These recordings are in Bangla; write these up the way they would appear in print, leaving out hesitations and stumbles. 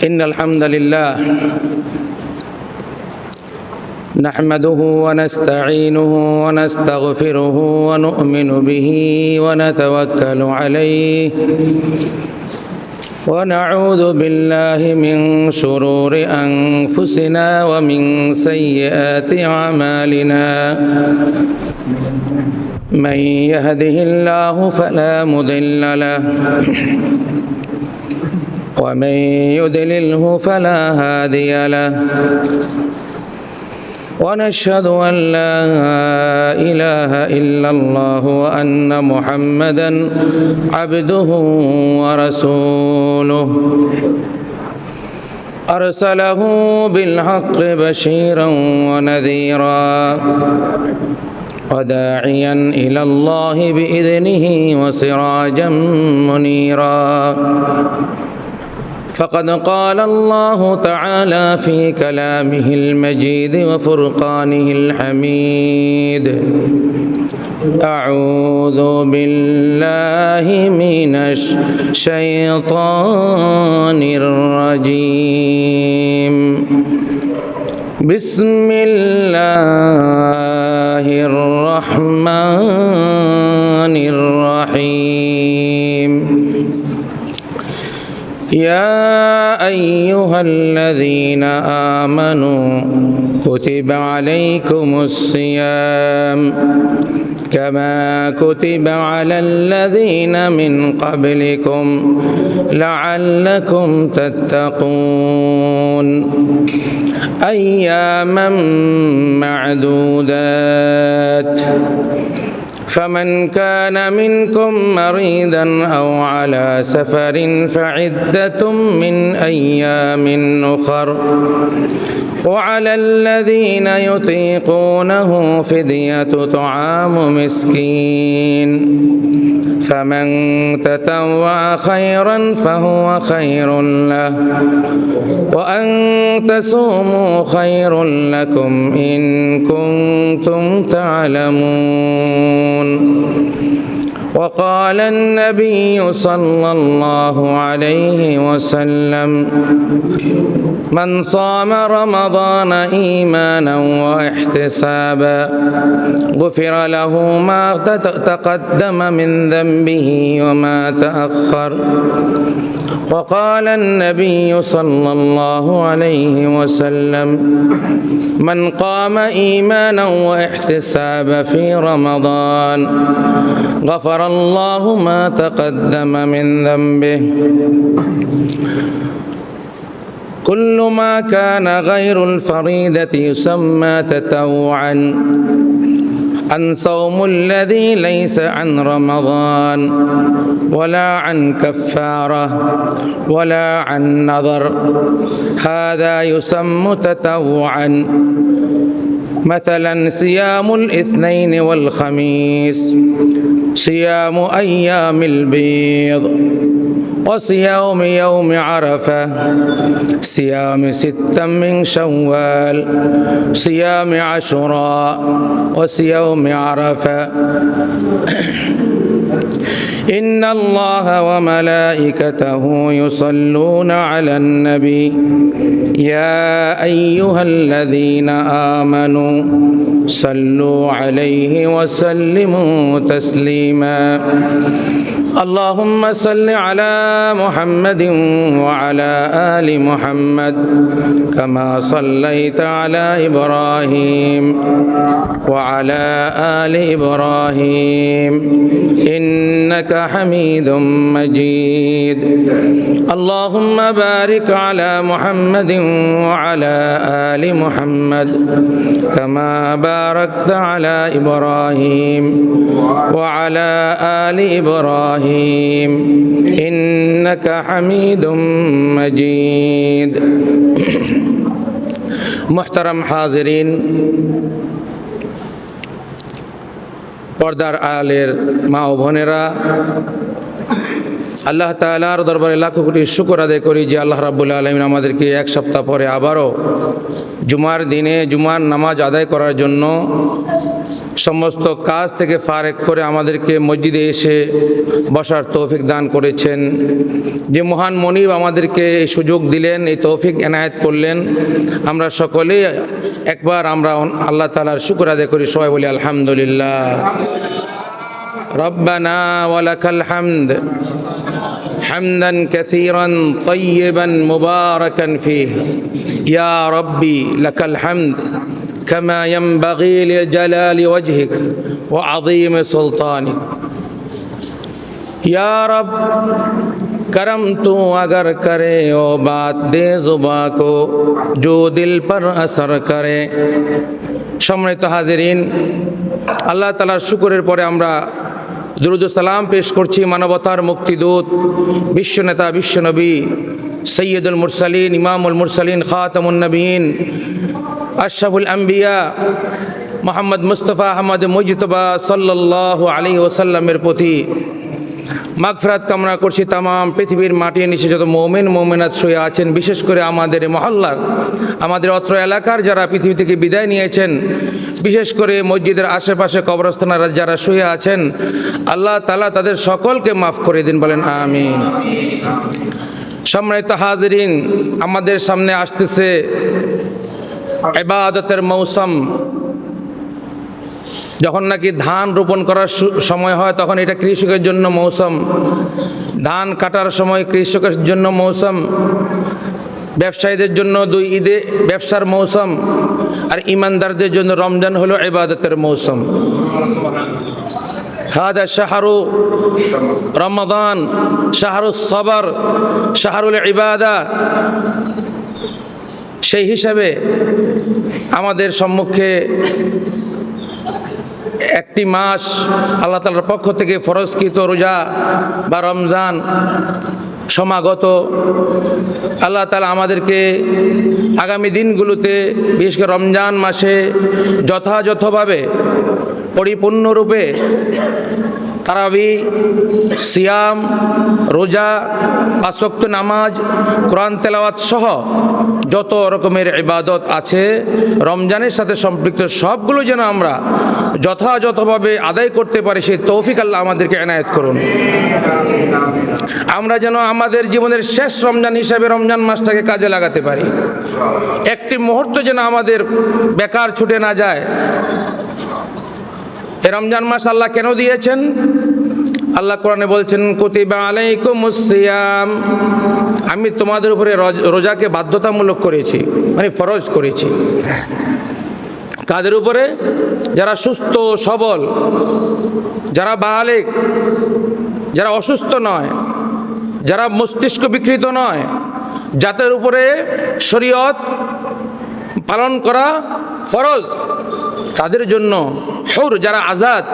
إن الحمد لله نحمده ونستعينه ونستغفره ونؤمن به ونتوكل عليه ونعوذ بالله من شرور أنفسنا ومن سيئات أعمالنا من يهده الله فلا مضل له ومن يضلله فلا هادي له ونشهد أن لا إله إلا الله وأن محمدًا عبده ورسوله أرسله بالحق بشيرا ونذيرا وداعيا إلى الله بإذنه وسراجا منيرا فقد قال الله تعالى في كلامه المجيد وفرقانه الحميد أعوذ بالله من الشيطان الرجيم بسم الله الرحمن الرحيم يا أيها الذين آمنوا كتب عليكم الصيام كما كتب على الذين من قبلكم لعلكم تتقون أياما معدودات فمن كان منكم مريضا أو على سفر فعدة من أيام أخر وعلى الذين يطيقونه فدية طعام مسكين فمن تطوع خيرا فهو خير له وأن تصوموا خير لكم إن كنتم تعلمون وقال النبي صلى الله عليه وسلم من صام رمضان إيمانا واحتسابا غفر له ما تقدم من ذنبه وما تأخر وقال النبي صلى الله عليه وسلم من قام إيمانا واحتسابا في رمضان غفر الله ما تقدم من ذنبه كل ما كان غير الفريضة يسمى تطوعا عن صوم الذي ليس عن رمضان ولا عن كفارة ولا عن نظر هذا يسمى تطوعا مثلا صيام الاثنين والخميس صيام أيام البيض وصيام يوم عرفة صيام 6 من شوال صيام عاشوراء وصيام عرفة إن الله وملائكته يصلون على النبي يا أيها الذين آمنوا صلوا عليه وسلموا تسليما اللهم صل على محمد وعلى آل محمد كما صليت على إبراهيم وعلى آل إبراهيم إنك حميد مجيد اللهم بارك على محمد وعلى آل محمد كما باركت على إبراهيم وعلى آل إبراهيم إنك حميد مجيد محترم حاضرين পর্দার আড়ালের মা ও বোনেরা আল্লাহ তাআলার দরবারে লাখো কোটি শুকর আদায় করি যে আল্লাহ রাব্বুল আলামিন আমাদেরকে এক সপ্তাহ পরে আবারও জুমার দিনে জুমার নামাজ আদায় করার জন্য সমস্ত কাজ থেকে ফারেক করে আমাদেরকে মসজিদে এসে বসার তৌফিক দান করেছেন। যে মহান মনিব আমাদেরকে এই সুযোগ দিলেন, এই তৌফিক এনায়েত করলেন, আমরা সকলেই একবার আমরা আল্লাহ তাআলার শুকর আদায় করি। সবাই বলি আলহামদুলিল্লাহ। রব্বানা ওয়া লাকাল হামদ হামদান কাসীরান তাইয়িবান মুবারাকান ফীহি ইয়া রাব্বি লাকাল হামদ كما ينبغي لجلال وجهك وعظيم سلطانك या रब करम तू अगर करे ओ बात दे जुबा को जो दिल पर असर करे। সম্মানিত হাজিরিন, আল্লাহ তাআলার শুকরের পরে আমরা দুরূদ ও সালাম পেশ করছি মানবতার মুক্তিদূত বিশ্বনেতা বিশ্বনবী সৈয়দুল মুরসালিন ইমামুল মুরসালিন খাতামুন নবীন আশরাফুল আম্বিয়া মোহাম্মদ মুস্তাফা আহমদ মুজতবা সাল্লাল্লাহু আলাইহি ওয়াসাল্লামের প্রতি মাগফিরাত কামনা করছি। তামাম পৃথিবীর মাটির নিচে যত মুমিন মুমিনাত শুয়ে আছেন, বিশেষ করে আমাদের মহল্লার, আমাদের অত্র এলাকার যারা পৃথিবী থেকে বিদায় নিয়েছেন, বিশেষ করে মসজিদের আশেপাশে কবরস্থানের যারা শুয়ে আছেন, আল্লাহ তাআলা তাদের সকলকে মাফ করে দিন, বলেন আমিন। সম্মানিত হাজিরিন, আমাদের সামনে আসতেছে ইবাদতের মৌসুম। যখন নাকি ধান রোপণ করার সময় হয় তখন এটা কৃষকের জন্য মৌসুম, ধান কাটার সময় কৃষকের জন্য মৌসুম, ব্যবসায়ীদের জন্য দুই ঈদে ব্যবসার মৌসুম, আর ইমানদারদের জন্য রমজান হলো ইবাদতের মৌসুম। হাদা শাহরু রমাদান, শাহরুস সবর, শাহরুল ইবাদা। সেই হিসাবে আমাদের সম্মুখে একটি মাস আল্লাহ তাআলার পক্ষ থেকে ফরজকৃত রোজা বা রমজান সমাগত। আল্লাহ তাআলা আমাদেরকে আগামী দিনগুলোতে বিশেষ করে রমজান মাসে যথাযথভাবে পরিপূর্ণরূপে তারাবি, সিয়াম, রোজা, পাঁচ ওয়াক্ত নামাজ, কোরআন তেলাওয়াত সহ যত রকমের ইবাদত আছে রমজানের সাথে সম্পৃক্ত সবগুলো যেন আমরা যথাযথভাবে আদায় করতে পারি, সেই তৌফিক আল্লাহ আমাদেরকে এনায়েত করুন। আমরা যেন আমাদের জীবনের শেষ রমজান হিসাবে রমজান মাসটাকে কাজে লাগাতে পারি। একটি মুহূর্ত যেন আমাদের বেকার ছুটে না যায়। এই রমজান মাস আল্লাহ কেন দিয়েছেন? আল্লাহ কোরআনে বলছেন কুতিবা আলাইকুমুস সিয়াম, আমি তোমাদের উপরে রোজাকে বাধ্যতামূলক করেছি, মানে ফরজ করেছি। কাদের উপরে? যারা সুস্থ সবল, যারা বালেগ, যারা অসুস্থ নয়, যারা মস্তিষ্ক বিকৃত নয়, যাদের উপরে শরীয়ত পালন করা ফরজ, তাদের জন্য। হুর, যারা আজাদ,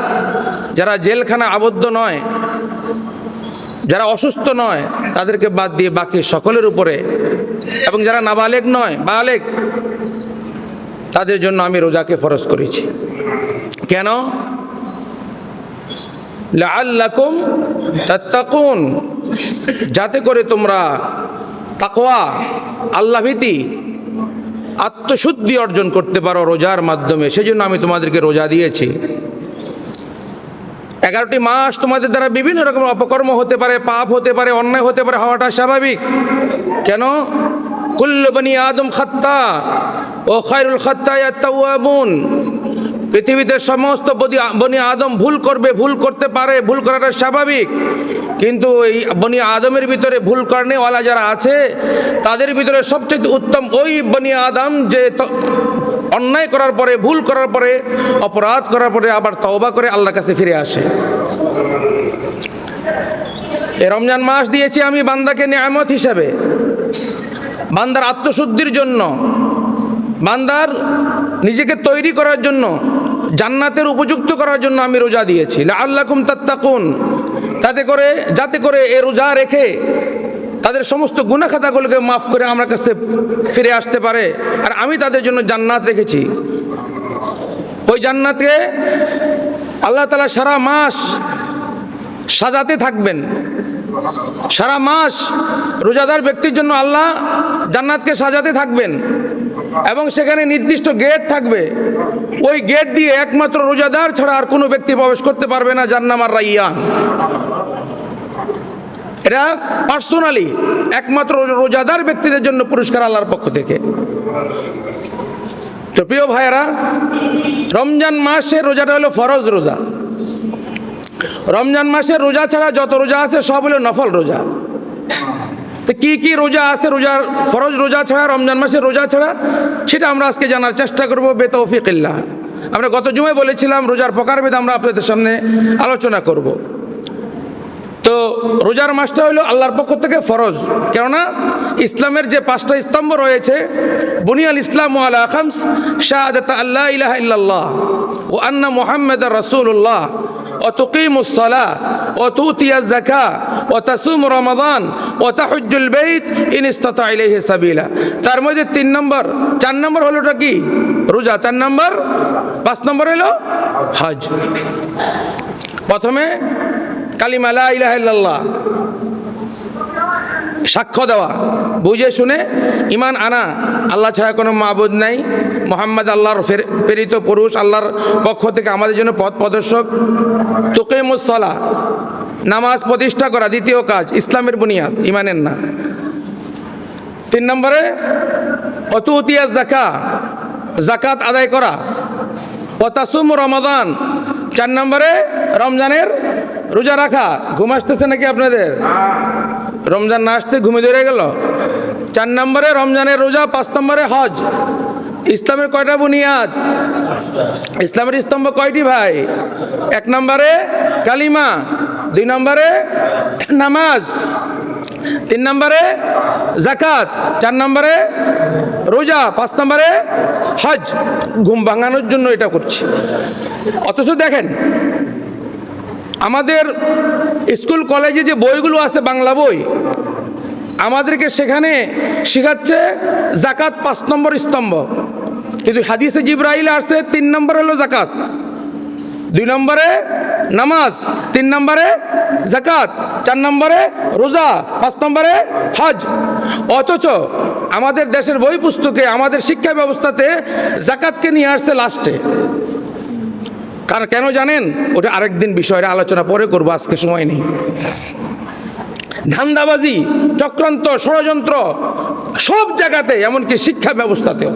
যারা জেলখানা আবদ্ধ নয়, যারা অসুস্থ নয়, তাদেরকে বাদ দিয়ে বাকি সকলের উপরে, এবং যারা নাবালেগ নয়, বালেগ, তাদের জন্য আমি রোজাকে ফরজ করেছি। কেন? লাআল্লাকুম তাত্তাকুন, যাতে করে তোমরা তাকওয়া, আল্লাহ ভীতি, আত্মশুদ্ধি অর্জন করতে পারো রোজার মাধ্যমে। সেজন্য আমি তোমাদেরকে রোজা দিয়েছি। 11টি মাস তোমাদের দ্বারা বিভিন্ন রকমের অপকর্ম হতে পারে, পাপ হতে পারে, অন্যায় হতে পারে, হওয়াটা স্বাভাবিক। কেন? কুল্লু বনি আদম খাত্তা ও খায়রুল খাত্তায়া তাওয়াবুন। পৃথিবীতে সমস্ত বনি আদম ভুল করবে, ভুল করতে পারে, ভুল করাটা স্বাভাবিক। কিন্তু এই বনি আদমের ভিতরে ভুল করনেওয়ালা যারা আছে, তাদের ভিতরে সবচেয়ে উত্তম ওই বনি আদম যে অন্যায় করার পরে, ভুল করার পরে, অপরাধ করার পরে আবার তওবা করে আল্লাহর কাছে ফিরে আসে। এই রমজান মাস দিয়েছি আমি বান্দাকে নিয়ামত হিসাবে, বান্দার আত্মশুদ্ধির জন্য, বান্দার নিজেকে তৈরি করার জন্য, জান্নাতের উপযুক্ত করার জন্য আমি রোজা দিয়েছি। লাআল্লাকুম তাত্তাকুন, যাতে করে এই রোজা রেখে তাদের সমস্ত গুনাহ খাতাগুলোকে মাফ করে আমার কাছে ফিরে আসতে পারে। আর আমি তাদের জন্য জান্নাত রেখেছি। ওই জান্নাতকে আল্লাহ তাআলা সারা মাস সাজাতে থাকবেন, সারা মাস রোজাদার ব্যক্তির জন্য আল্লাহ জান্নাতকে সাজাতে থাকবেন এবং সেখানে নির্দিষ্ট গেট থাকবে। ওই গেট দিয়ে একমাত্র রোজাদার ছাড়া আর কোনো ব্যক্তি প্রবেশ করতে পারবে না জান্নাম আর রাইয়ান। এটা পার্সোনালি একমাত্র রোজাদার ব্যক্তিদের জন্য পুরস্কার আল্লাহর পক্ষ থেকে। তো প্রিয় ভাইয়েরা, রমজান মাসের রোজাটা হলো ফরজ রোজা। রমজান মাসের রোজা ছাড়া যত রোজা আছে সব হলো নফল রোজা। তো কি কি রোজা আছে রোজার, ফরজ রোজা ছাড়া, রমজান মাসের রোজা ছাড়া, সেটা আমরা আজকে জানার চেষ্টা করব বেতৌফিকিল্লাহ। আমরা গত জুমায় বলেছিলাম রোজার প্রকারভেদ আমরা আপনাদের সামনে আলোচনা করব। তো রোজার মাসটা হলো আল্লাহর পক্ষ থেকে ফরজ, কেননা ইসলামের যে 5টা স্তম্ভ রয়েছে, বুনিয়াল ইসলাম আলা খামস, শাহাদাত আল্লা ইলাহা ইল্লাল্লাহ ওয়া আন্না মুহাম্মাদার রাসূলুল্লাহ ওয়া তুকিমুস সালাহ ওয়া তুতিয়াজ যাকাহ ওয়া তাসুমু রমাদান ওয়া তাহুজ্জুল বাইত ইন ইসতাতা ইলাইহি সাবিলা। তার মধ্যে 4 নম্বর হলোটা কি? রোজা। 4 নম্বর, 5 নম্বর হলো হজ। প্রথমে কালিমা লা ইলাহা ইল্লাল্লাহ, সাক্ষ্য দেওয়া, বুঝে শুনে ঈমান আনা আল্লাহ ছাড়া কোনো মাবুদ নাই, মুহাম্মদ আল্লাহর প্রেরিত পুরুষ, আল্লাহর পক্ষ থেকে আমাদের জন্য পথ প্রদর্শক। তুকিমুস সালাহ, নামাজ প্রতিষ্ঠা করা দ্বিতীয় কাজ, ইসলামের বুনিয়াদ, ঈমানের না। 3 নম্বরে অতুতিয়াজ যাকাহ, যাকাত আদায় করা। ওয়া তাসুমু রমাদান, 4 নম্বরে রমজানের রোজা রাখা। ঘুম আসতেছে নাকি আপনাদের? রমজান না আসতে ঘুমে ধরে গেল। 4 নম্বরে রমজানের রোজা, 5 নম্বরে হজ। ইসলামের কয়টা বুনিয়াদ? ইসলামের স্তম্ভ কয়টি ভাই? 1 নম্বরে কালিমা, 2 নম্বরে নামাজ, 3 নম্বরে যাকাত, 4 নম্বরে রোজা, 5 নম্বরে হজ। ঘুম ভাঙানোর জন্য এটা করছি। অথচ দেখেন আমাদের স্কুল কলেজে যে বইগুলো আছে, বাংলা বই, আমাদেরকে সেখানে শেখাচ্ছে যাকাত 5 নম্বর স্তম্ভ, কিন্তু হাদিসে জিবরাইল আসছে 3 নম্বর হলো যাকাত, 2 নম্বরে নামাজ, 3 নম্বরে যাকাত, 4 নম্বরে রোজা, 5 নম্বরে হজ। অথচ আমাদের দেশের বই পুস্তকে, আমাদের শিক্ষা ব্যবস্থাতে যাকাতকে নিয়ে আসছে লাস্টে। কারণ কেন জানেন? ওটা আরেকদিন বিষয়টা আলোচনা পরে করবো, আজকে সময় নেই। ধান্দাবাজি, চক্রান্ত, ষড়যন্ত্র সব জায়গাতে, এমনকি শিক্ষা ব্যবস্থাতেও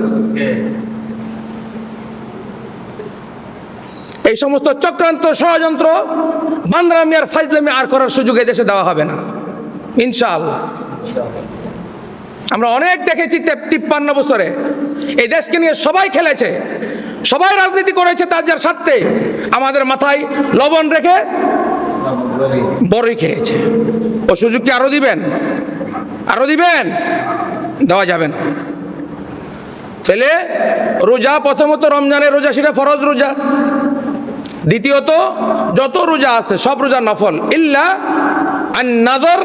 এই সমস্ত চক্রান্ত, ষড়যন্ত্র, বান্দরামি আর ফাজলামি আর করার সুযোগ এই দেশে দেওয়া হবে না ইনশাআল্লাহ। আমরা অনেক দেখেছি 53 বছরে এই দেশকে নিয়ে সবাই খেলেছে, সবাই রাজনীতি করেছে তার যার স্বার্থে। আমাদের মাথায় লবণ রেখে বড়ই খেয়েছে। ও সুযোগ কি আরো দিবেন? আরো দিবেন? দেওয়া যাবে না। ছেলে রোজা, প্রথমত রমজানের রোজা, সেটা ফরজ রোজা। দ্বিতীয়ত যত রোজা আছে সব রোজা নফল, ইল্লা আন নাযর।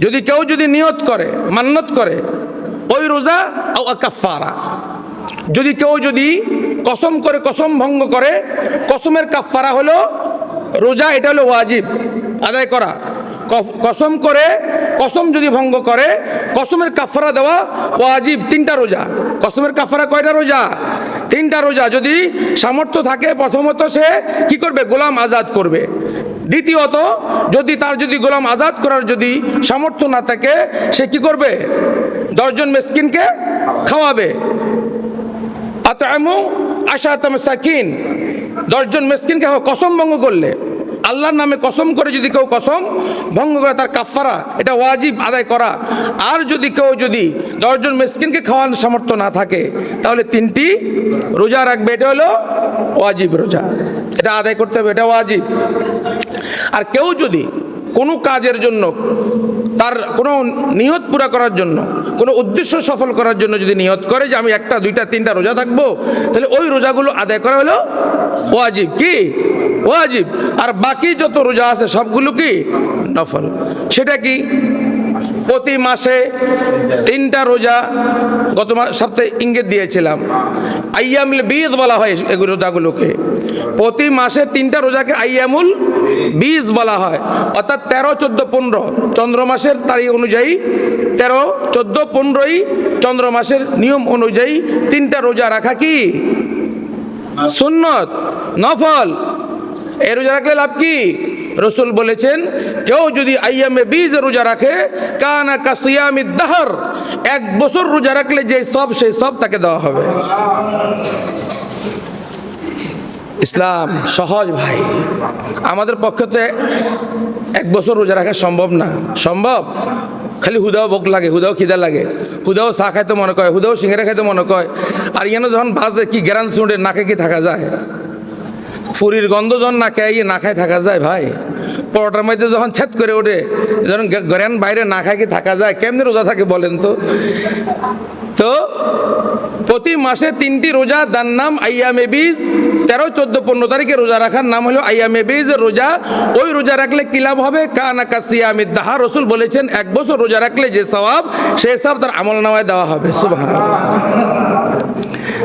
যদি কেউ নিয়ত করে, মান্নত করে, ওই রোজা আও কাফারা। যদি কেউ কসম করে, কসম ভঙ্গ করে, কসমের কাফারা হলো রোজা। এটা হলো ওয়াজিব আদায় করা। কসম করে, কসম যদি ভঙ্গ করে, কসমের কাফারা দেওয়া ওয়াজিব। 3টা রোজা। কসমের কাফারা কয়টা রোজা? 3টা রোজা। যদি সামর্থ্য থাকে, প্রথমত সে কি করবে? গোলাম আজাদ করবে। দ্বিতীয়ত তার গোলাম আজাদ করার সামর্থ্য না থাকে, সে কি করবে? 10 জন মিসকিনকে খাওয়াবে। আতআমু 10 মাসাকিন, 10 জন মিসকিনকে কসম ভঙ্গ করলে, আল্লাহর নামে কসম করে যদি কেউ কসম ভঙ্গ করে, তার কাফারা এটা ওয়াজিব আদায় করা। আর যদি কেউ 10 জন মিসকিনকে খাওয়ানোর সামর্থ্য না থাকে, তাহলে 3টি রোজা রাখবে। এটা হলো ওয়াজিব রোজা, এটা আদায় করতে হবে, এটা ওয়াজিব। আর কেউ কোনো কাজের জন্য, তার কোনো নিয়ত পুরা করার জন্য, কোনো উদ্দেশ্য সফল করার জন্য নিয়ত করে যে আমি 1টা 2টা 3টা রোজা থাকবো, তাহলে ওই রোজাগুলো আদায় করা হলো ওয়াজিব। কি? ওয়াজিব। আর বাকি যত রোজা আছে সবগুলো কি? নফল। সেটা কি? প্রতি মাসে 3টা রোজা, গত সপ্তাহে ইঙ্গিত দিয়েছিলাম। আইয়ামুল বীজ বলা হয় এগুলো রোজাগুলোকে। প্রতি মাসে 3টা রোজাকে আইয়ামুল বীজ বলা হয়, অর্থাৎ 13, 14, 15 চন্দ্র মাসের তারিখ অনুযায়ী 13, 14, 15ই চন্দ্র মাসের নিয়ম অনুযায়ী 3টা রোজা রাখা কি সুন্নত, নফল। এই রোজা রাখলে লাভ কি? রসুল বলেছেন কেউ যদি আইয়ামে বীজ রোজা রাখে কানা কাসিয়ামিদ দাহর, 1 বছর রোজা রাখলে যে সব সেই সব তাকে দেওয়া হবে। ইসলাম সহজ ভাই, আমাদের পক্ষে তো 1 বছর রোজা রাখা সম্ভব না। সম্ভব? খালি হুদাও ভোগ লাগে, হুদাও খিদা লাগে, হুদাও চা খাইতে মনে কয়, হুদাও সিঙ্গারা খাইতে মনে কয়। আর ইয়ানো যখন বাজে কি গ্যারান শুনে নাকে কি থাকা যায়? ফুরির গন্ধ যখন না খাই না খায় থাকা যায় ভাই? পরোটার মধ্যে যখন ছেদ করে ওঠে, যখন গ্যারান বাইরে না খায় কি থাকা যায়? কেমনি রোজা থাকে বলেন তো? তো প্রতি মাসে 3টি রোজা, তার নাম আইয়ামে বীজ। 13, 14, 15 তারিখে রোজা রাখার নাম হলো আইয়ামে বীজ রোজা। ওই রোজা রাখলে কি লাভ হবে? কানা কাসিয়ামিদ দাহর। রসুল বলেছেন 1 বছর রোজা রাখলে যে সওয়াব, সেই সওয়াব তার আমল নামায় দেওয়া হবে। সুবহানাল্লাহ।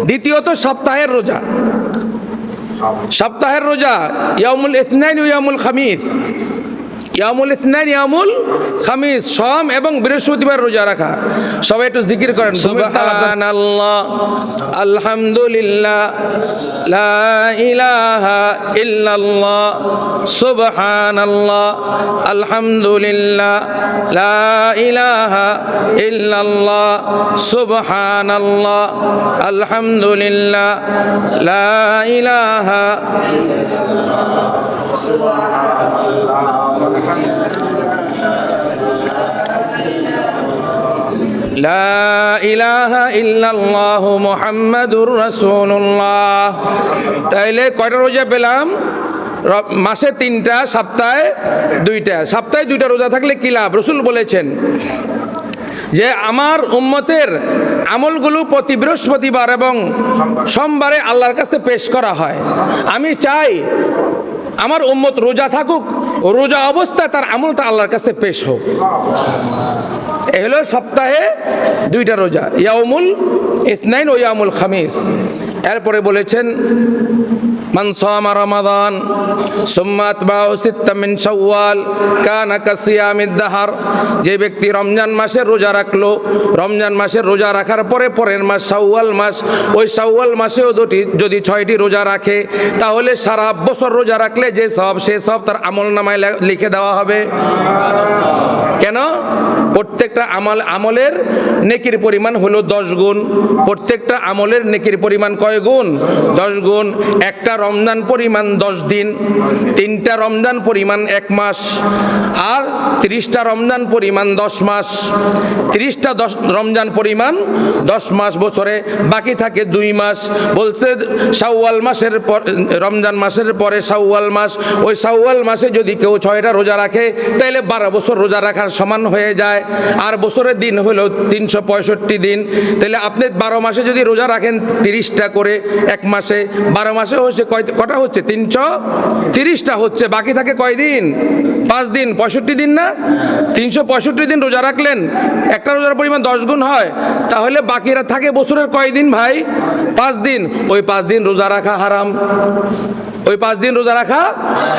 দ্বিতীয়ত সপ্তাহের রোজা। সপ্তাহের রোজা ইয়ামুল ইসনাইন ও ইয়ামুল খামিস। ইয়ামুল ইসনাইন, ইয়ামুল খামিস, সোম এবং বৃহস্পতিবার রোজা রাখা। সবাই একটু জিকির করেন সুবহানাল্লাহ, আলহামদুলিল্লাহ, লা ইলাহা ইল্লাল্লাহ, সুবহানাল্লাহ, আলহামদুলিল্লাহ, লা ইলাহা ইল্লাল্লাহ, সুবহানাল্লাহ, আলহামদুলিল্লাহ, লা ইলাহা লা ইলাহা ইল্লাল্লাহ মুহাম্মাদুর রাসূলুল্লাহ। তাইলে কয়টা রোজা পেলাম? মাসে 3টা, সপ্তাহে 2টা। সপ্তাহে 2টা রোজা থাকলে কি লাভ? রসুল বলেছেন যে আমার উম্মতের আমলগুলো প্রতি বৃহস্পতিবার এবং সোমবারে আল্লাহর কাছে পেশ করা হয়। আমি চাই আমার উম্মত রোজা থাকুক, রোজা অবস্থায় তার আমলটা আল্লাহর কাছে পেশ হোক। এ হলো সপ্তাহে 2টা রোজা, ইয়ামুল ইসনাইন ও ইয়ামুল খামিস। এরপরে বলেছেন মান সামা রমাদান সুম্মা আতবাউ সিত্তা মিন শাওয়াল কানা কাসিয়ামিদ দাহর। যে ব্যক্তি রমজান মাসের রোজা রাখলো, রমজান মাসের রোজা রাখার পরে পরের মাস শাওয়াল মাস, ওই শাওয়াল মাসেও যদি 6টি রোজা রাখে, তাহলে সারা বছর রোজা রাখলে যে সব, সে সব তার আমল নামায় লিখে দেওয়া হবে। কেন? প্রত্যেকটা আমলের নেকির পরিমাণ হলো 10 গুণ। প্রত্যেকটা আমলের নেকির পরিমাণ কয় গুণ? 10 গুণ। একটা রমজান পরিমাণ 10 দিন, 3টা রমজান পরিমাণ 1 মাস, আর 30টা রমজান পরিমাণ 10 মাস। 30টা রমজান পরিমাণ 10 মাস বছরে, বাকি থাকে 2 মাস। বলছে শাওয়াল মাসের পর, রমজান মাসের পরে শাওয়াল মাস, ওই শাওয়াল মাসে যদি কেউ 6টা রোজা রাখে, তাহলে 12 বছর রোজা রাখার সমান হয়ে যায়। আর বছরের দিন হলো 365 দিন। তাহলে আপনি 12 মাসে যদি রোজা রাখেন 30টা করে, 1 মাসে 12 মাসে হচ্ছে কটা হচ্ছে? 330টা হচ্ছে। বাকি থাকে কয় দিন? 5 দিন, 65 দিন না? 365 দিন রোজা রাখলেন, একটা রোজার পরিমাণ 10 গুণ হয়, তাহলে বাকিরা থাকে বছরের কয় দিন ভাই? 5 দিন। ওই 5 দিন রোজা রাখা হারাম। ওই 5 দিন রোজা রাখা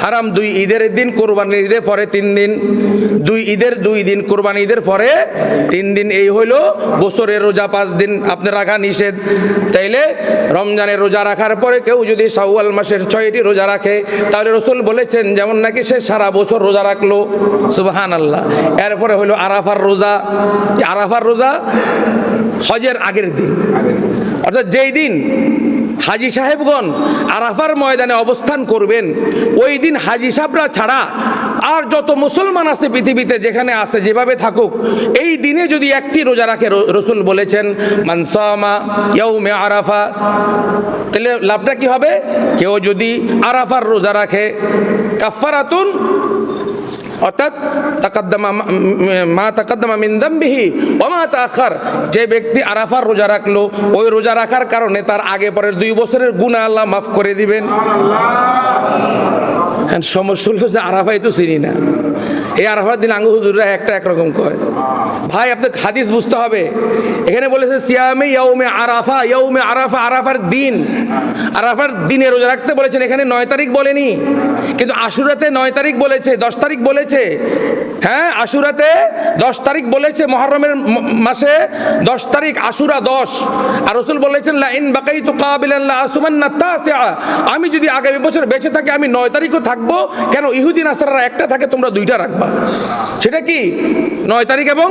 হারাম। 2 ঈদের দিন, কোরবানির ঈদের পরে 3 দিন, 2 ঈদের 2 দিন, কোরবানি ঈদের পরে 3 দিন। এই হইল বছরের রোজা। 5 দিন আপনি রাখা নিষেধ। তাইলে রমজানের রোজা রাখার পরে কেউ যদি শাওয়াল মাসের 6টি রোজা রাখে, তাহলে রসুল বলেছেন যেমন নাকি সে সারা বছর রোজা রাখলো। সুবহানাল্লাহ। এরপরে হইল আরাফার রোজা। আরাফার রোজা হজের আগের দিন, অর্থাৎ যেই দিন হাজি সাহেবগণ আরাফার ময়দানে অবস্থান করবেন, ওই দিন হাজি সাহেবরা ছাড়া আর যত মুসলমান আছে পৃথিবীতে, যেখানে আছে যেভাবে থাকুক, এই দিনে যদি একটি রোজা রাখে, রসুল বলেছেন মান সামা ইয়াউমে আরাফা, তাহলে লাভটা কি হবে? কেউ যদি আরাফার রোজা রাখে, কাফারাতুন, অর্থাৎ মা তাকাদ্দামা মিন যামবিহি ওয়া মা তাআখার। যে ব্যক্তি আরাফার রোজা রাখলো, ওই রোজা রাখার কারণে তার আগে পরের 2 বছরের গুনাহ আল্লাহ মাফ করে দিবেন। সমস্যা হলো যে আরাফাই তো চিনি না, এই আরাফার দিন আঙ্গু হুজুররা একটা একরকম কয়। ভাই আপনাকে হাদিস বুঝতে হবে। এখানে বলেছে সিয়ামে ইয়াউমে আরাফা, ইয়াউমে আরাফা, আরাফার দিন, আরাফার দিনে রোজা রাখতে বলেছেন। এখানে 9 তারিখ বলেনি, কিন্তু আশুরাতে 9 তারিখ বলেছে, 10 তারিখ বলেছে। হ্যাঁ, আশুরাতে 10 তারিখ বলেছে, মুহররমের মাসে 10 তারিখ, আশুরা 10। আর রাসূল বলেছেন লা ইন বাকাইতু কাবিলান লা আসুমান্না তাসিআ, আমি যদি আগামী বছর বেঁচে থাকি আমি 9 তারিখও থাকবো। কেন? ইহুদি নাসারারা একটা থাকে, তোমরা 2টা রাখবা। সেটা কি? 9 তারিখ এবং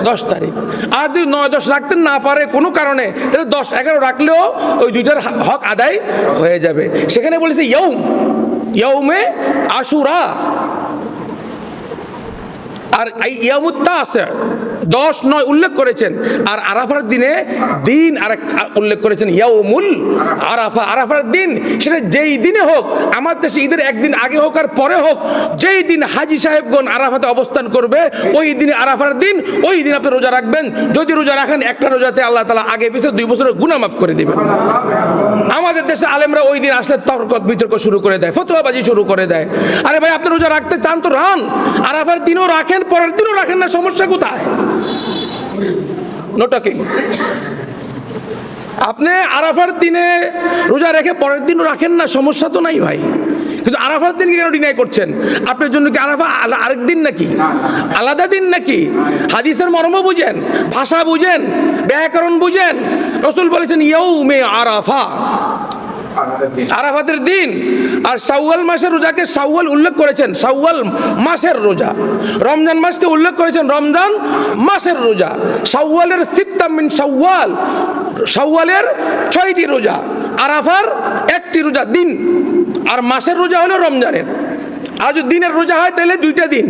10 তারিখ। আর যদি 9-10 রাখতে না পারে কোনো কারণে, তাহলে 10-11 রাখলেও ওই 2টার হক আদায় হয়ে যাবে। সেখানে বলেছে ইয়াউমে আশুরা, আর ইয়ামুত তাসিআ 10-9 উল্লেখ করেছেন। আর আরাফার দিনে দিন আরেক উল্লেখ করেছেন, ইয়াউমুল আরাফা, আরাফার দিন। সেটা যেই দিনে হোক, আমার দেশে ঈদের একদিন আগে হোক আর পরে হোক, যেই দিন হাজি সাহেবগণ আরাফাতে অবস্থান করবে ওই দিনে আরাফার দিন, ওই দিন আপনি রোজা রাখবেন। যদি রোজা রাখেন একটা রোজাতে আল্লাহ তাআলা আগে পিছে 2 বছরের গুনাহ মাফ করে দিবেন। আমাদের দেশে আলেমরা ওই দিন আসলে তর্ক বিতর্ক শুরু করে দেয়, ফতোয়াবাজি শুরু করে দেয়। আরে ভাই, আপনি রোজা রাখতে চান তো রান, আরাফার দিনও রাখেন, পরের দিনও রাখেন না, সমস্যা কোথায়? No talking. আপনি আরাফার দিনে রোজা রেখে পরের দিনও রাখেন না, সমস্যা তো নাই ভাই। কিন্তু আরাফার দিনকে কেন ডিনাই করছেন? আপনার জন্য কি আরাফা আরেক দিন নাকি, আলাদা দিন নাকি? হাদিসের মর্ম বুঝেন, ভাষা বুঝেন, ব্যাকরণ বুঝেন। রাসূল বলেছেন ইয়াউমে আরাফা, আরাফাতের দিন। আর শাওয়াল মাসের রোজাকে শাওয়াল উল্লেখ করেছেন, শাওয়াল মাসের রোজা। রমজান মাসকে উল্লেখ করেছেন রমজান মাসের রোজা। শাওয়ালের সিত্তা মিন শাওয়াল, শাওয়ালের 6টি রোজা, আরাফার 1টি রোজা দিন। আর মাসের রোজা হলো রমজানের। আর যদি দিনের রোজা হয় তাহলে 2টা দিন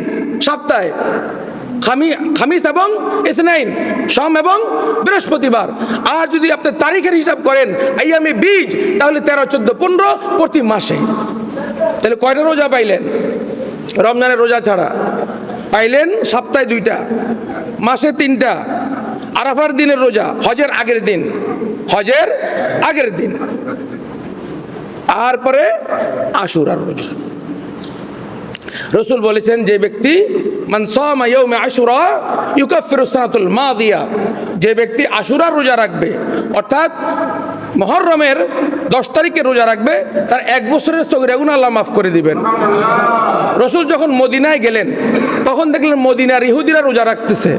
সপ্তাহে, খামিস এবং ইসনাইন, সোম এবং বৃহস্পতিবার। আর যদি আপনি তারিখের হিসাব করেন আইয়ামে বীজ, তাহলে 13, 14, 15 প্রতি মাসে। তাহলে কয়টা রোজা পাইলেন? রমজানের রোজা ছাড়া পাইলেন সপ্তাহে 2টা, মাসে 3টা। আরাফার দিনের রোজা হজের আগের দিন, হজের আগের দিন। আর পরে আশুরার রোজা। রাসূল বলেছেন যে ব্যক্তি মান সামা ইয়াউমে আশুরা ইউকাফিরুস সানাতুল মাদিয়া, যে ব্যক্তি আশুরার রোজা রাখবে, অর্থাৎ মুহররমের 10 তারিখে রোজা রাখবে, তার 1 বছরের সগীরা গুনাহ আল্লাহ মাফ করে দিবেন। রাসূল যখন মদিনায় গেলেন তখন দেখলেন মদিনার ইহুদিরা রোজা রাখতেছে।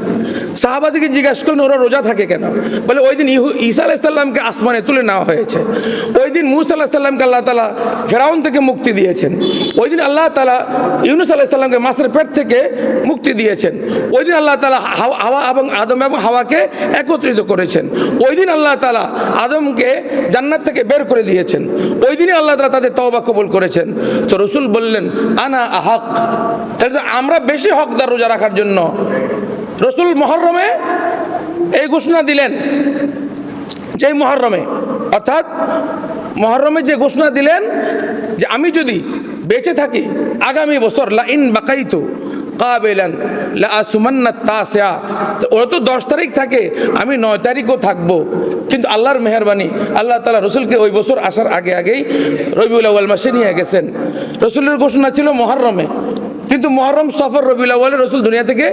সাহাবাদেরকে জিজ্ঞাসা করলেন ওরা রোজা থাকে কেন? বলে ওই দিন ঈসা আলাইহিস সালামকে আসমানে তুলে নেওয়া হয়েছে, ওই দিন মুসা আলাইহিস সালামকে আল্লাহ তাআলা ফেরাউন থেকে মুক্তি দিয়েছেন, ওই দিন আল্লাহ তাআলা ইউনূস আলাইহিস সালামকে মাছের পেট থেকে মুক্তি দিয়েছেন, ওই দিন আল্লাহ তাআলা হাওয়া এবং আদম এবং হাওয়াকে একত্রিত করেছেন, ওই দিন আল্লাহ তাআলা আদমকে জান্নাত থেকে বের করে দিয়েছেন, ওই দিনই আল্লাহ তাআলা তাদের তওবা কবুল করেছেন। তো রাসূল বললেন আনা আহাক, তাহলে আমরা বেশি হকদার রোজা রাখার জন্য। রাসূল মুহররমে এই ঘোষণা দিলেন, যেই মুহররমে, অর্থাৎ মুহররমে যে ঘোষণা দিলেন যে আমি যদি বেঁচে থাকি আগামী বছর লা ইন বাকাইতু কাবিলান লা আসুমান্না তাসিআ, ওরা তো 10 তারিখ থাকে, আমি 9 তারিখও থাকবো। কিন্তু আল্লাহর মেহেরবানি, আল্লাহ তাআলা রসুলকে ওই বছর আসার আগেই রবিউল আউয়াল মাসে নিয়ে গেছেন। রসুলের ঘোষণা ছিল মুহররমে, কিন্তু মুহররম, সফর, রবিউল আউয়ালে রসুল দুনিয়া থেকে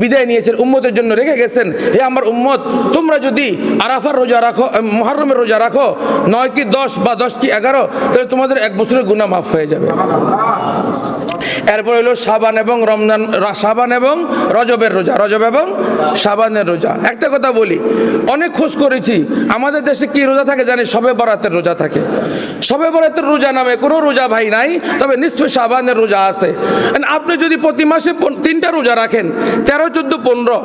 বিদায় নিয়েছেন, উম্মতের জন্য রেখে গেছেন হে আমার উম্মত, তোমরা যদি আরাফার রোজা রাখো, মুহররমের রোজা রাখো 9 কি 10 বা 10 কি 11, তাহলে তোমাদের 1 বছরের গুনাহ মাফ হয়ে যাবে। এরপর হলো শাবান এবং রমজান, শাবান এবং রজবের রোজা, রজব এবং শাবানের রোজা। একটা কথা বলি, অনেক খোঁজ করেছি, আমাদের দেশে কি রোজা থাকে জানি? শবে বরাতের রোজা থাকে। শবে বরাতের রোজা নামে কোনো রোজা ভাই নাই, তবে নিসফে শাবানের রোজা আছে। আপনি যদি প্রতি মাসে 3টা রোজা রাখেন, 13, 14, 15,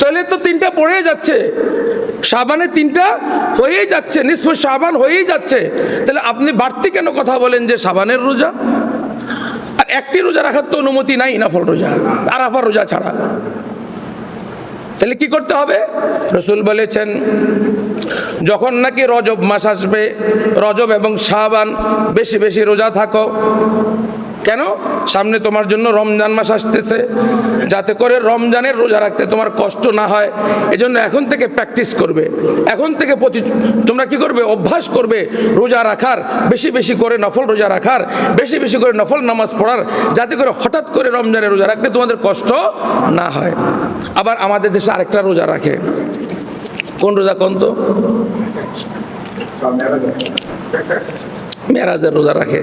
তাহলে তো 3টা পড়েই যাচ্ছে, শাবানে 3টা হয়েই যাচ্ছে, নিসফে শাবান হয়েই যাচ্ছে। তাহলে আপনি বাড়তি কেন কথা বলেন যে শাবানের রোজা? আর একটি রোজা রাখার তো অনুমতি নাই, নফল রোজা, আরাফার রোজা ছাড়া। তাহলে কি করতে হবে? রাসূল বলেছেন যখন নাকি রজব মাস আসবে, রজব এবং শাবান বেশি বেশি রোজা থাকো। কেন? সামনে তোমার জন্য রমজান মাস আসতেছে, যাতে করে রমজানের রোজা রাখতে তোমার কষ্ট না হয়, এজন্য এখন থেকে প্র্যাকটিস করবে, এখন থেকে তোমরা কি করবে, অভ্যাস করবে রোজা রাখার, বেশি বেশি করে নফল রোজা রাখার, বেশি বেশি করে নফল নামাজ পড়ার, যাতে করে হঠাৎ করে রমজানের রোজা রাখতে তোমাদের কষ্ট না হয়। আবার আমাদের দেশে আরেকটা রোজা রাখে, কোন রোজা কোন তো? মেরাজের রোজা রাখে।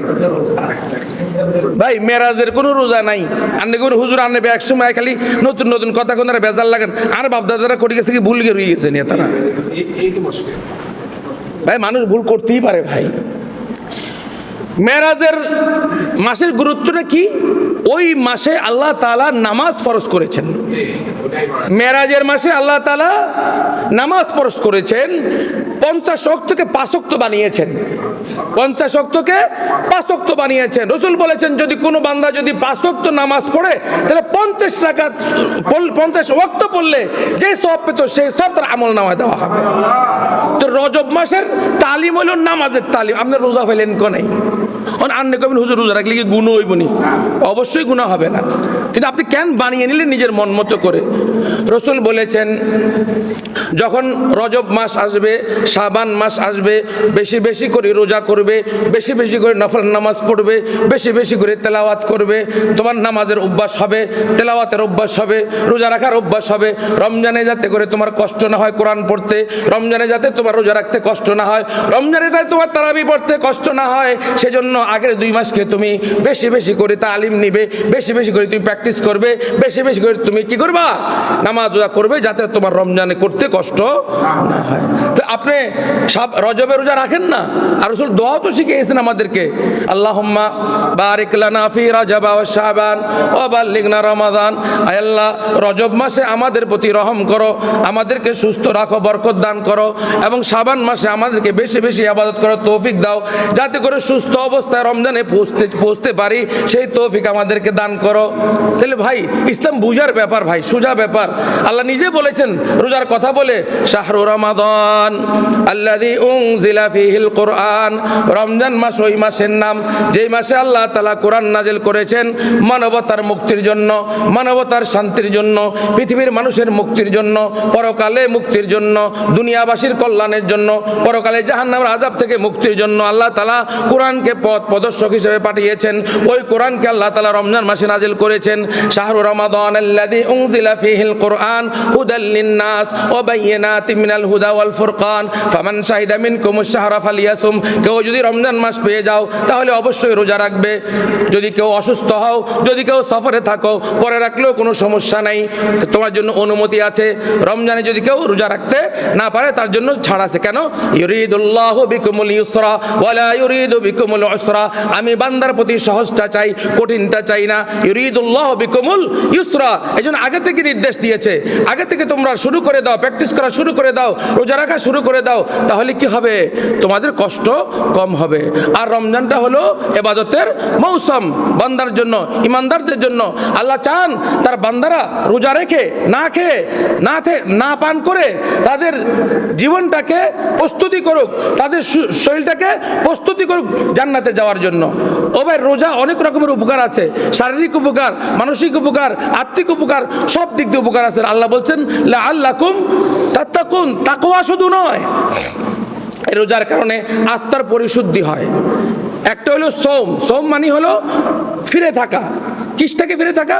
ভাই মেরাজের কোনো রোজা নাই। আন্নে কোনো হুজুর আনবে এক সময় খালি নতুন নতুন কথা কোনারা বেজাল লাগেন, আর বাপদাদারা করে গেছে কি ভুল হয়ে গেছে নিয়ে তারা। ভাই মানুষ ভুল করতেই পারে ভাই। মেরাজের মাসের গুরুত্বটা কি? ওই মাসে আল্লাহ তাআলা নামাজ ফরজ করেছেন। মেরাজের মাসে আল্লাহ তাআলা নামাজ ফরজ করেছেন, 50 ওয়াক্তকে 5 ওয়াক্ত বানিয়েছেন, 50 ওয়াক্তকে 5 ওয়াক্ত বানিয়েছেন। রাসূল বলেছেন যদি কোনো বান্দা যদি 5 ওয়াক্ত নামাজ পড়ে তাহলে 50 রাকাত 50 ওয়াক্ত পড়লে যে সওয়াব পেত সেই সওয়াব তার আমলনামায় দেওয়া হবে। তো রজব মাসের তালিম হলো নামাজের তালিম। আপনি রোজা ফেলেন কোনে? আন্নে কবেন হুজুর রোজা রাখলে কি গুনাহ হইব নি? অবশ্যই গুনাহ হবে না, কিন্তু আপনি কেন বানিয়ে নিলেন নিজের মন মতো করে? রাসূল বলেছেন যখন রজব মাস আসবে, শাবান মাস আসবে, বেশি বেশি করে রোজা করবে, বেশি বেশি করে নফল নামাজ পড়বে, বেশি বেশি করে তেলাওয়াত করবে, তোমার নামাজের অভ্যাস হবে, তেলাওয়াতের অভ্যাস হবে, রোজা রাখার অভ্যাস হবে। রমজানে যাতে করে তোমার কষ্ট না হয় কোরআন পড়তে, রমজানে যাতে তোমার রোজা রাখতে কষ্ট না হয়, রমজানে যাতে তোমার তারাবি পড়তে কষ্ট না হয়, সেজন্য আগের 2 মাসকে তুমি বেশি বেশি করে তালিম নিবে, বেশি বেশি করে তুমি প্র্যাকটিস করবে, বেশি বেশি করে তুমি কি করবা, নামাজ রোজা করবে, যাতে তোমার রমজানে করতে কষ্ট না হয়। তো আপনি সব রজবে রোজা রাখেন না, আর রাসূল দোয়াও তো শিখিয়েছেন আমাদেরকে, আল্লাহুম্মা বারিক লানা ফি রজব ওয়া শাবান ওয়া বাল্লিগনা রমাদান। আয় আল্লাহ, রজব মাসে আমাদের প্রতি রহম করো, আমাদেরকে সুস্থ রাখো, বরকত দান করো, এবং শাবান মাসে আমাদেরকে বেশি বেশি ইবাদত করার তৌফিক দাও, যাতে করে সুস্থ অবস্থায় রমজানে পৌঁছতে পারি, সেই তৌফিক আমাদেরকে দান করো। তাহলে ভাই ইসলাম বুঝার ব্যাপার, ভাই সোজা ব্যাপার। আল্লাহ নিজে বলেছেন রোজার কথা বলে, শাহরু রমাদান আল্লাযী উনজিলা ফীহিল কুরআন। রমজান মাস ওই মাসের নাম যেই মাসে আল্লাহ তাআলা কোরআন নাজিল করেছেন মানবতার মুক্তির জন্য, মানবতার শান্তির জন্য, পৃথিবীর মানুষের মুক্তির জন্য, পরকালে মুক্তির জন্য, দুনিয়াবাসীর কল্যাণের জন্য, পরকালে জাহান্নামের আযাব থেকে মুক্তির জন্য আল্লাহ তাআলা কোরআনকে পথ প্রদর্শক হিসেবে পাঠিয়েছেন। ওই কোরআনকে আল্লাহ তাআলা রমজান মাসে নাজিল করেছেন। শাহরু রমাদান আল্লাযী উনজিলা ফীহিল কুরআন হুদাল লিন-নাস ওয়া বায়্যিনাতিন মিনাল হুদা ওয়াল ফুরকান ফামান শাহিদা মিনকুমুশ শাহরা ফালিয়াসুম। কেউ যদি রমজান মাস পেয়ে যাও তাহলে অবশ্যই রোজা রাখবে। যদি কেউ অসুস্থ হও, যদি কেউ সফরে থাকো, পরে রাখলেও কোনো সমস্যা নাই, তোমার জন্য অনুমতি আছে। রমজানে যদি কেউ রোজা রাখতে না পারে তার জন্য ছাড় আছে। কেন? ইউরিদুল্লাহু বিকুমুল ইউসরা ওয়া লা ইউরিদু বিকুমুল উসরা। আমি বান্দার প্রতি সহজটা চাই, কঠিনটা চাই না। ইউরিদুল্লাহু বিকুমুল ইউসরা, এজন্য আগে থেকে নির্দেশ দিয়েছে, আগে থেকে তোমরা শুরু করে দাও, প্র্যাকটিস করা শুরু করে দাও, রোজা রাখা শুরু করে দাও, তাহলে কি হবে, তোমাদের কষ্ট কম হবে। আর রমজানটা হলো ইবাদতের মৌসুম বান্দার জন্য, ইমানদারদের জন্য। আল্লাহ চান তার বান্দারা রোজা রেখে না খেয়ে না পান করে তাদের জীবনটাকে প্রস্তুতি করুক, তাদের শরীরটাকে প্রস্তুতি করুক জান্নাতে যাওয়ার জন্য। ও ভাই রোজা অনেক রকমের উপকার আছে, শারীরিক উপকার, মানসিক উপকার, আত্মিক উপকার, সব দিক দিয়ে উপকার আছে। আল্লাহ বলছেন লাআল্লাকুম তাত্তাকুন, তাকওয়া শুধু নয়, রোজার কারণে আত্মার পরিশুদ্ধি হয়। একটা হলো সোম মানে হলো ফিরে থাকা। কিস থেকে ফিরে থাকা?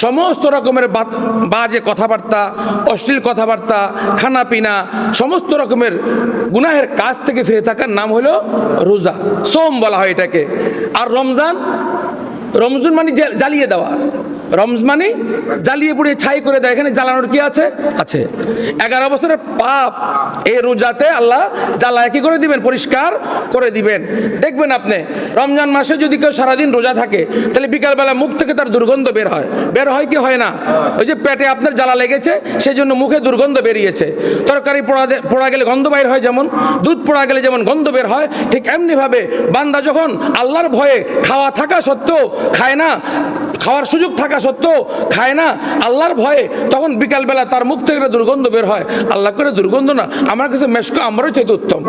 সমস্ত রকমের বাজে কথাবার্তা, অশ্লীল কথাবার্তা, খানা পিনা, সমস্ত রকমের গুনাহের কাজ থেকে ফিরে থাকার নাম হলো রোজা, সোম বলা হয় এটাকে। আর রমজান মানে জ্বালিয়ে দেওয়া, রমজান মানে জ্বালিয়ে পুড়িয়ে ছাই করে দেয়। এখানে জ্বালানোর কি আছে? 11 বছরের পাপ এই রোজাতে আল্লাহ জ্বালায় কি করে দিবেন? পরিষ্কার করে দিবেন। দেখবেন আপনি রমজান মাসে যদি কেউ সারাদিন রোজা থাকে তাহলে বিকালবেলা মুখ থেকে তার দুর্গন্ধ বের হয় কি হয় না? ওই যে পেটে আপনার জ্বালা লেগেছে সেই জন্য মুখে দুর্গন্ধ বেরিয়েছে। তরকারি পোড়া গেলে গন্ধ বাইর হয়, যেমন দুধ পোড়া গেলে যেমন গন্ধ বের হয়, ঠিক এমনিভাবে বান্দা যখন আল্লাহর ভয়ে খাওয়া থাকা সত্ত্বেও খায় না, খাওয়ার সুযোগ থাকা সত্ত্বেও খায় না আল্লাহর ভয়ে, তখন বিকালবেলা তার মুখ থেকে একটা দুর্গন্ধ বের হয়, আল্লাহ করে দুর্গন্ধ না, আমার কাছে মেশক আম্বরের চাইতে উত্তম।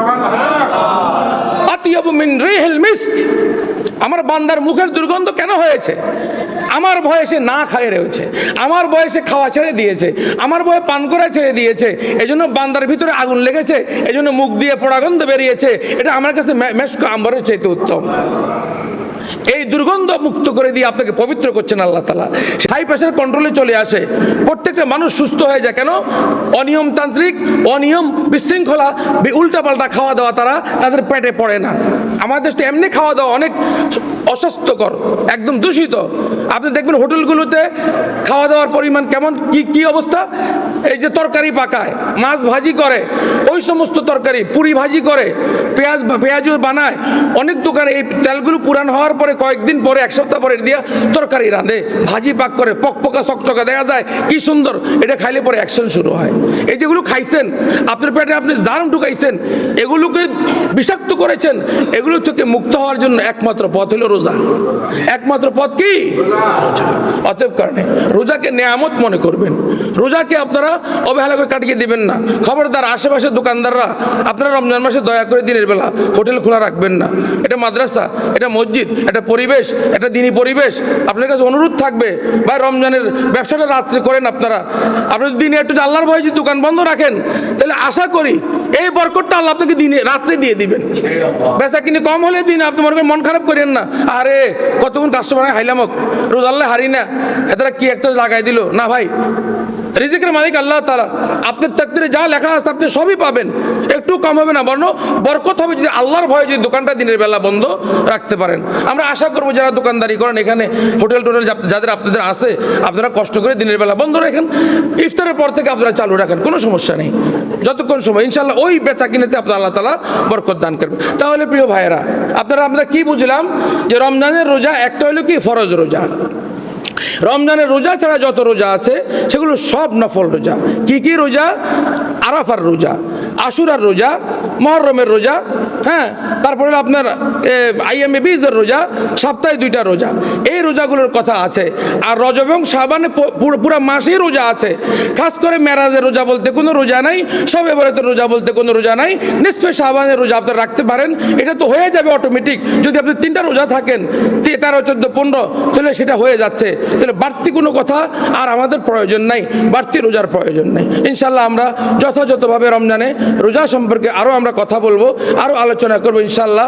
আতিয়াবু মিন রিহিল মিস্ক, আমার বান্দার মুখের দুর্গন্ধ কেন হয়েছে? আমার ভয়ে সে না খায় রয়েছে, আমার ভয়ে সে খাওয়া ছেড়ে দিয়েছে, আমার ভয়ে পান করা ছেড়ে দিয়েছে, এই জন্য বান্দার ভিতরে আগুন লেগেছে, এই জন্য মুখ দিয়ে পোড়া গন্ধ বেরিয়েছে, এটা আমার কাছে মেশক আম্বরের চাইতে উত্তম। এই দুর্গন্ধ মুক্ত করে দিয়ে আপনাকে পবিত্র করছেন আল্লাহ তাআলা। হাই প্রেশার কন্ট্রোলে চলে আসে, প্রত্যেকটা মানুষ সুস্থ হয়ে যায়। কেন? অনিয়মতান্ত্রিক, অনিয়ম, বিশৃঙ্খলা, উল্টাপাল্টা খাওয়া দাওয়া তাদের পেটে পড়ে না। আমাদের দেশে এমনি খাওয়া দাওয়া অনেক অস্বাস্থ্যকর, একদম দূষিত। আপনি দেখবেন হোটেলগুলোতে খাওয়া দাওয়ার পরিমাণ কেমন, কি অবস্থা। এই যে তরকারি পাকায়, মাছ ভাজি করে, ওই সমস্ত তরকারি পুরি ভাজি করে, পেঁয়াজও বানায়। অনেক দোকানে এই তেলগুলো পুরান হওয়ার পরে কয়েকদিন পরে, এক সপ্তাহ পরে দিয়ে তরকারি রাঁধে, ভাজি পাক করে, পকপকা চকচকা দেখা যায়, কি সুন্দর। এটা খাইলে পরে অ্যাকশন শুরু হয়। এই যেগুলো খাইছেন, আপনার পেটে আপনি জার্ম ঢুকাইছেন, এগুলোকে বিষাক্ত করেছেন, এগুলো থেকে মুক্ত হওয়ার জন্য একমাত্র পথ হলো রোজা। একমাত্র পথ কি? রোজা। অতএব কারণে রোজাকে নেয়ামত মনে করবেন, রোজাকে আপনারা অবহেলা করে কাটিয়ে দিবেন না। খবরদার, আশেপাশের দোকানদাররা, আপনারা রমজান মাসে দয়া করে দিনের বেলা হোটেল খোলা রাখবেন না। এটা মাদ্রাসা, এটা মসজিদ, এটা পরিবেশ, এটা দিনী পরিবেশ। আপনার কাছে অনুরোধ থাকবে, ভাই রমজানের ব্যবসাটা রাত্রে করেন। আপনারা দিনে একটু আল্লাহর ভয়ে যদি দোকান বন্ধ রাখেন, তাহলে আশা করি এই বরকতটা আল্লাহ আপনাকে দিনে রাত্রে দিয়ে দিবেন। বেচা কিনে কম হলে দিন আপনি মনে করেন, মন খারাপ করেন না, আরে কতক্ষণ কাস্টমার হাইলামক, রোজ আল্লাহ হারি না, এতটা কি একটা লাগাই দিল না। ভাই, রিজিকের মালিক আল্লাহ তাআলা, আপনার তাকদীরে যা লেখা আছে আপনি সবই পাবেন, একটু কম হবে না, বরং বরকত হবে যদি আল্লাহর ভয়ে যদি দোকানটা দিনের বেলা বন্ধ রাখতে পারেন। আমরা আশা করবো যারা দোকানদারি করেন, এখানে হোটেল টোটেল যাদের আপনাদের আছে, আপনারা কষ্ট করে দিনের বেলা বন্ধ রাখেন, ইফতারের পর থেকে আপনারা চালু রাখেন, কোনো সমস্যা নেই। যতক্ষণ সময় ইনশাল্লাহ ওই বেচা কিনেতে আপনার আল্লাহ তাআলা বরকত দান করবেন। তাহলে প্রিয় ভাইয়েরা, আমরা কি বুঝলাম? যে রমজানের রোজা একটা হলো কি? ফরজ রোজা। রমজানের রোজা ছাড়া যত রোজা আছে সেগুলো সব নফল রোজা। কি কি রোজা? আরাফার রোজা, আশুরার রোজা, মুহররমের রোজা, হ্যাঁ, তারপরে আপনার আইয়ামে বীজের রোজা, সপ্তাহে 2টা রোজা, এই রোজাগুলোর কথা আছে। আর রজব এবং শাবানে পুরো মাসেই রোজা আছে। খাস করে মেরাজের রোজা বলতে কোনো রোজা নাই, শবে বরাতের রোজা বলতে কোনো রোজা নাই, নিসফে শাবানের রোজা আপনারা রাখতে পারেন। এটা তো হয়ে যাবে অটোমেটিক, যদি আপনি 3টা রোজা থাকেন, 13, 14, 15, তাহলে সেটা হয়ে যাচ্ছে। তাহলে বাড়তি কোনো কথা আর আমাদের প্রয়োজন নাই, বাড়তি রোজার প্রয়োজন নেই। ইনশাল্লাহ আমরা যথাযথভাবে রমজানে রোজা সম্পর্কে আরও আমরা কথা বলবো, আরও আলোচনা করবো ইনশাল্লাহ।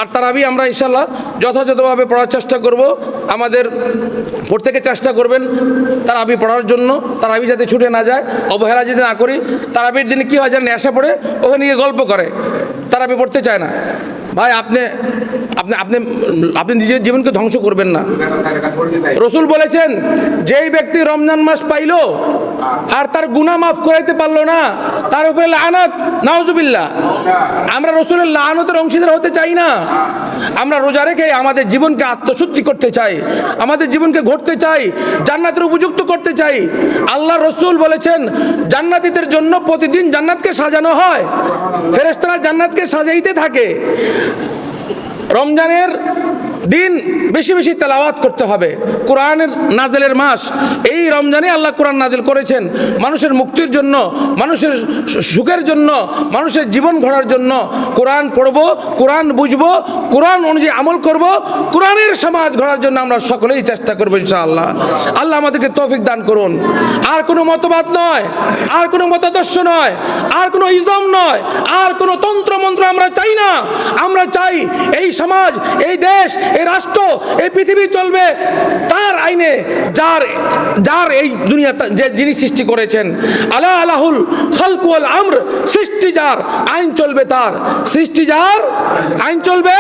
আর তারাবি আমরা ইনশাল্লাহ যথাযথভাবে পড়ার চেষ্টা করব। আমাদের প্রত্যেকে চেষ্টা করবেন তারাবি পড়ার জন্য, তারাবি যাতে ছুটে না যায়, অবহেলা যদি না করি। তারাবির দিনে কী হয়, যেন নেশা পড়ে ওখানে গিয়ে গল্প করে, তারাবি পড়তে চায় না। ভাই, আপনি আপনি আপনি আপনি নিজের জীবনকে ধ্বংস করবেন না। রসুল বলেছেন, যেই ব্যক্তি রমজান মাস পাইল আর তার গুনাহ মাফ করাইতে পারলো না, তার উপরে লানত, নাউজুবিল্লাহ। আমরা রসুলের লানতের অংশীদার হতে চাই না। আমরা রোজা রেখে আমাদের জীবনকে আত্মশুদ্ধি করতে চাই, আমাদের জীবনকে গড়তে চাই, জান্নাতের উপযুক্ত করতে চাই। আল্লাহ রসুল বলেছেন, জান্নাতীদের জন্য প্রতিদিন জান্নাতকে সাজানো হয়, ফেরেশতারা জান্নাতকে সাজাইতে থাকে। রমজানের দিন বেশি বেশি তেলাওয়াত করতে হবে। কোরআনের নাজেলের মাস, এই রমজানে আল্লাহ কোরআন নাজেল করেছেন মানুষের মুক্তির জন্য, মানুষের সুখের জন্য, মানুষের জীবন গড়ার জন্য। কোরআন পড়ব, কোরআন বুঝবো, কোরআন অনুযায়ী আমল করব, কোরআনের সমাজ গড়ার জন্য আমরা সকলেই চেষ্টা করবো ইনশাআল্লাহ। আল্লাহ আমাদেরকে তৌফিক দান করুন। আর কোনো মতবাদ নয়, আর কোনো মতাদর্শ নয়, আর কোনো ইজম নয়, আর কোনো তন্ত্র মন্ত্র আমরা চাই না। আমরা চাই এই সমাজ, এই দেশ, এই রাষ্ট্র, এই পৃথিবী চলবে তার আইনে, যার এই দুনিয়া যে যিনি সৃষ্টি করেছেন। আলা আলাহুল খালকু ওয়াল আমর, সৃষ্টি যার, আইন চলবে তার, সৃষ্টি যার, আইন চলবে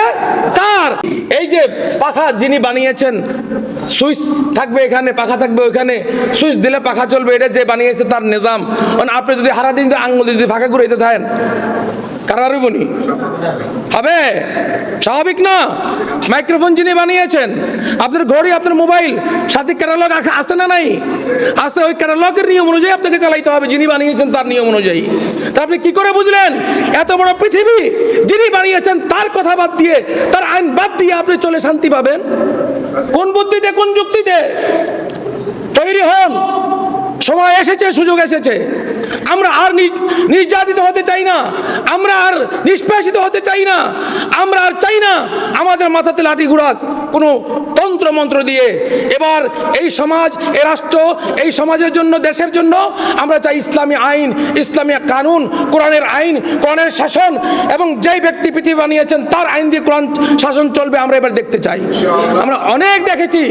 তার। এই যে পাখা যিনি বানিয়েছেন, সুইচ থাকবে এখানে, পাখা থাকবে ওইখানে, সুইচ দিলে পাখা চলবে, এটা যে বানিয়েছে তার নিজাম। মানে আপনি যদি সারাদিন আঙুল যদি ফাঁকা ঘুরাইতে থাকেন, কারার বনি হবে? স্বাভাবিক না। মাইক্রোফোন যিনি বানিয়েছেন, আপনার ঘড়ি, আপনার মোবাইল সাথে ক্যাটালগ আছে না নাই? আছে। ওই ক্যাটালগের নিয়ম অনুযায়ী আপনাকে চালাইতে হবে, যিনি বানিয়েছেন তার নিয়ম অনুযায়ী। তা আপনি কি করে বুঝলেন এত বড় পৃথিবী যিনি বানিয়েছেন তার কথা বাদ দিয়ে, তার আইন বাদ দিয়ে আপনি চলে শান্তি পাবেন? কোন বুদ্ধিতে, কোন যুক্তিতে? তৈরি হন, সময় এসেছে, সুযোগ এসেছে। আমরা আর নির্যাতিত হতে চাই না, আমরা আর নিষ্পেষিত হতে চাই না, আমরা আর চাই না আমাদের মাথাতে লাঠি ঘুরাক কোনো তন্ত্র মন্ত্র দিয়ে। এবার এই সমাজ, এই রাষ্ট্র, এই সমাজের জন্য, দেশের জন্য আমরা চাই ইসলামী আইন, ইসলামী কানুন, কোরআনের আইন, কোরআনের শাসন, এবং যেই ব্যক্তি পৃথিবী বানিয়েছেন তার আইন দিয়ে কোরআন শাসন চলবে। আমরা এবার দেখতে চাই। আমরা অনেক দেখেছি,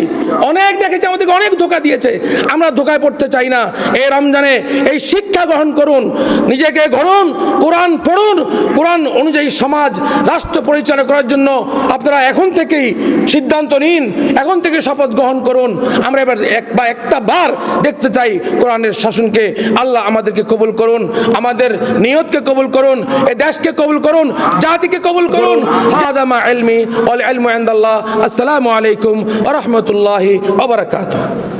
আমাদেরকে অনেক ধোঁকা দিয়েছে, আমরা ধোঁকায় পড়তে চাই না। এই রমজানে এই শিক্ষা গ্রহণ করুন, নিজেকে গড়ুন, কোরআন পড়ুন, কোরআন অনুযায়ী সমাজ, রাষ্ট্র পরিচালনা করার জন্য আপনারা এখন থেকেই সিদ্ধান্ত নিন, এখন থেকে শপথ গ্রহণ করুন। আমরা এবার একটা বার দেখতে চাই কোরআনের শাসনকে। আল্লাহ আমাদেরকে কবুল করুন, আমাদের নিয়তকে কবুল করুন, এই দেশকে কবুল করুন, জাতিকে কবুল করুন। হাদা মা ইলমি ওয়াল ইলমু ইনদাল্লাহ। আসসালামু আলাইকুম ওয়া রাহমাতুল্লাহি ওয়া বারাকাতুহু।